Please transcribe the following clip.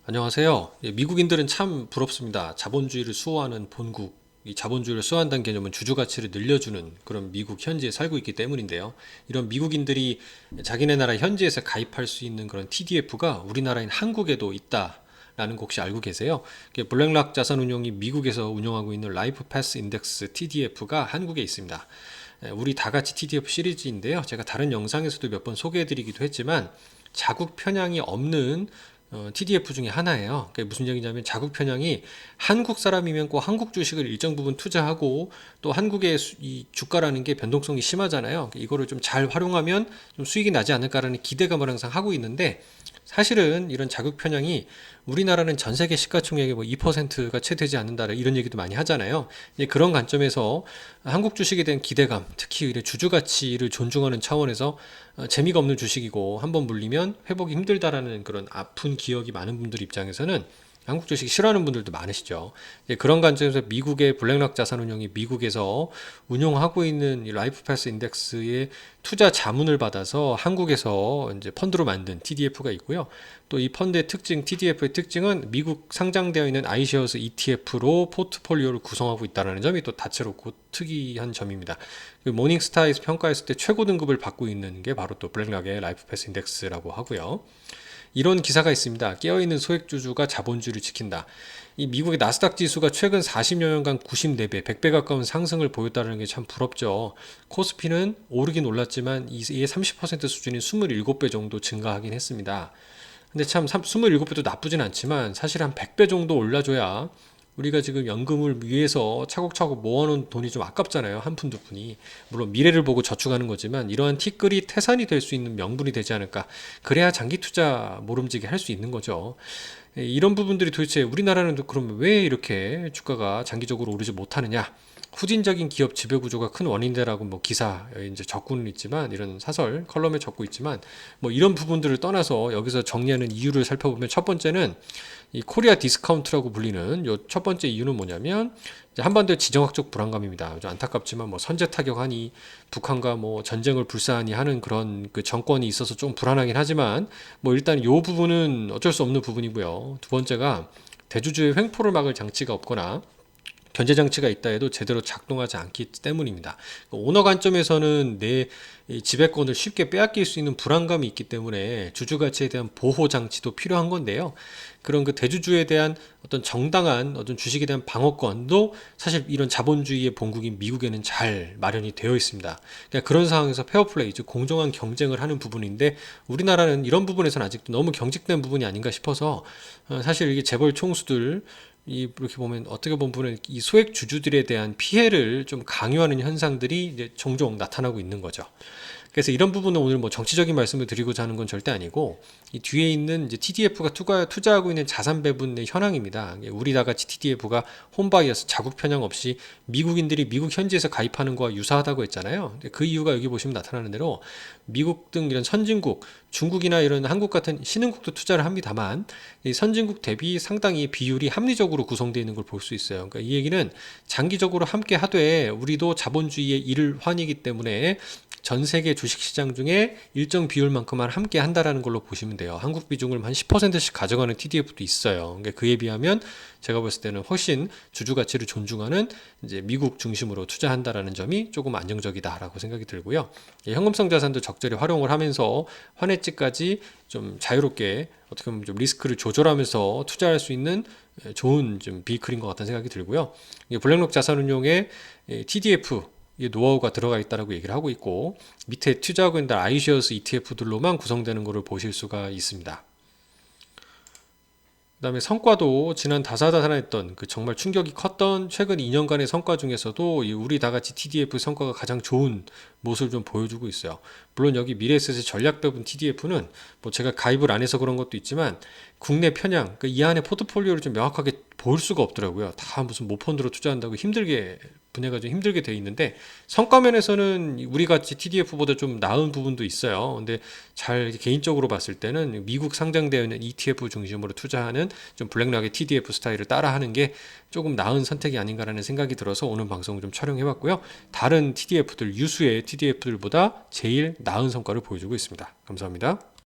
안녕하세요. 미국인들은 참 부럽습니다. 자본주의를 수호하는 본국, 이 자본주의를 수호한다는 개념은 주주 가치를 늘려주는 그런 미국 현지에 살고 있기 때문인데요. 이런 미국인들이 자기네 나라 현지에서 가입할 수 있는 그런 TDF가 우리나라인 한국에도 있다라는 거 혹시 알고 계세요? 블랙락 자산운용이 미국에서 운영하고 있는 라이프 패스 인덱스 TDF가 한국에 있습니다. 우리 다같이 TDF 시리즈인데요. 제가 다른 영상에서도 몇 번 소개해드리기도 했지만 자국 편향이 없는 TDF 중에 하나예요. 그게 무슨 얘기냐면 자국 편향이 한국 사람이면 꼭 한국 주식을 일정 부분 투자하고 또 한국의 이 주가라는 게 변동성이 심하잖아요. 이거를 좀 잘 활용하면 좀 수익이 나지 않을까라는 기대감을 항상 하고 있는데 사실은 이런 자국 편향이 우리나라는 전 세계 시가총액의 뭐 2%가 채 되지 않는다 이런 얘기도 많이 하잖아요. 이제 그런 관점에서 한국 주식에 대한 기대감, 특히 주주 가치를 존중하는 차원에서 재미가 없는 주식이고 한번 물리면 회복이 힘들다라는 그런 아픈 기억이 많은 분들 입장에서는 한국 주식 싫어하는 분들도 많으시죠. 그런 관점에서 미국의 블랙락 자산운용이 미국에서 운용하고 있는 이 라이프 패스 인덱스의 투자 자문을 받아서 한국에서 이제 펀드로 만든 TDF가 있고요. 또 이 펀드의 특징, TDF의 특징은 미국 상장되어 있는 iShares ETF로 포트폴리오를 구성하고 있다는 점이 또 다채롭고 특이한 점입니다. 모닝스타에서 평가했을 때 최고 등급을 받고 있는 게 바로 또 블랙락의 라이프 패스 인덱스라고 하고요. 이런 기사가 있습니다. 깨어있는 소액주주가 자본주의를 지킨다. 이 미국의 나스닥 지수가 최근 40여 년간 94배, 100배 가까운 상승을 보였다는 게 참 부럽죠. 코스피는 오르긴 올랐지만 이게 30% 수준인 27배 정도 증가하긴 했습니다. 근데 참 27배도 나쁘진 않지만 사실 한 100배 정도 올려줘야 우리가 지금 연금을 위해서 차곡차곡 모아놓은 돈이 좀 아깝잖아요. 한 푼 두 푼이. 물론 미래를 보고 저축하는 거지만 이러한 티끌이 태산이 될 수 있는 명분이 되지 않을까. 그래야 장기 투자 모름지기 할 수 있는 거죠. 이런 부분들이 도대체 우리나라는 그러면 왜 이렇게 주가가 장기적으로 오르지 못하느냐? 후진적인 기업 지배 구조가 큰 원인이라고 뭐 기사에 이제 적고는 있지만 이런 사설 컬럼에 적고 있지만 뭐 이런 부분들을 떠나서 여기서 정리하는 이유를 살펴보면 첫 번째는 이 코리아 디스카운트라고 불리는 요 첫 번째 이유는 뭐냐면 한반도의 지정학적 불안감입니다. 좀 안타깝지만 뭐 선제 타격하니 북한과 뭐 전쟁을 불사하니 하는 그런 그 정권이 있어서 좀 불안하긴 하지만 뭐 일단 요 부분은 어쩔 수 없는 부분이고요. 두 번째가 대주주의 횡포를 막을 장치가 없거나 견제 장치가 있다 해도 제대로 작동하지 않기 때문입니다. 오너 관점에서는 내 지배권을 쉽게 빼앗길 수 있는 불안감이 있기 때문에 주주 가치에 대한 보호 장치도 필요한 건데요. 그런 그 대주주에 대한 어떤 정당한 어떤 주식에 대한 방어권도 사실 이런 자본주의의 본국인 미국에는 잘 마련이 되어 있습니다. 그러니까 그런 상황에서 페어플레이, 즉 공정한 경쟁을 하는 부분인데 우리나라는 이런 부분에서는 아직도 너무 경직된 부분이 아닌가 싶어서 사실 이게 재벌 총수들 이렇게 보면 어떻게 보면 이 소액 주주들에 대한 피해를 좀 강요하는 현상들이 이제 종종 나타나고 있는 거죠. 그래서 이런 부분은 오늘 뭐 정치적인 말씀을 드리고자 하는 건 절대 아니고 이 뒤에 있는 이제 TDF가 투자하고 있는 자산 배분의 현황입니다. 우리 다 같이 TDF가 홈바이어스 자국 편향 없이 미국인들이 미국 현지에서 가입하는 거와 유사하다고 했잖아요. 그 이유가 여기 보시면 나타나는 대로 미국 등 이런 선진국, 중국이나 이런 한국 같은 신흥국도 투자를 합니다만 이 선진국 대비 상당히 비율이 합리적으로 구성되어 있는 걸 볼 수 있어요. 그러니까 이 얘기는 장기적으로 함께 하되 우리도 자본주의의 일환이기 때문에 전 세계 주식시장 중에 일정 비율만큼만 함께 한다라는 걸로 보시면 돼요. 한국 비중을 한 10%씩 가져가는 TDF도 있어요. 그러니까 그에 비하면 제가 봤을 때는 훨씬 주주 가치를 존중하는 이제 미국 중심으로 투자한다라는 점이 조금 안정적이다라고 생각이 들고요. 현금성 자산도 적절히 활용을 하면서 환해지까지 좀 자유롭게 어떻게 보면 좀 리스크를 조절하면서 투자할 수 있는 좋은 좀 비클인 것 같다는 생각이 들고요. 블랙록 자산운용의 TDF 노하우가 들어가 있다라고 얘기를 하고 있고 밑에 투자하고 있는 iShares ETF들로만 구성되는 것을 보실 수가 있습니다. 그 다음에 성과도 지난 다사다난했던 그 정말 충격이 컸던 최근 2년간의 성과 중에서도 우리 다같이 TDF 성과가 가장 좋은 모습을 좀 보여주고 있어요. 물론 여기 미래에셋의 전략배분 TDF는 뭐 제가 가입을 안 해서 그런 것도 있지만 국내 편향, 이 안에 포트폴리오를 좀 명확하게 볼 수가 없더라고요. 다 무슨 모펀드로 투자한다고 힘들게 분야가 좀 힘들게 돼 있는데 성과 면에서는 우리 같이 TDF보다 좀 나은 부분도 있어요. 근데 잘 개인적으로 봤을 때는 미국 상장되어 있는 ETF 중심으로 투자하는 좀 블랙락의 TDF 스타일을 따라하는 게 조금 나은 선택이 아닌가라는 생각이 들어서 오늘 방송을 좀 촬영해봤고요. 다른 TDF들 유수의 TDF들보다 제일 나은 성과를 보여주고 있습니다. 감사합니다.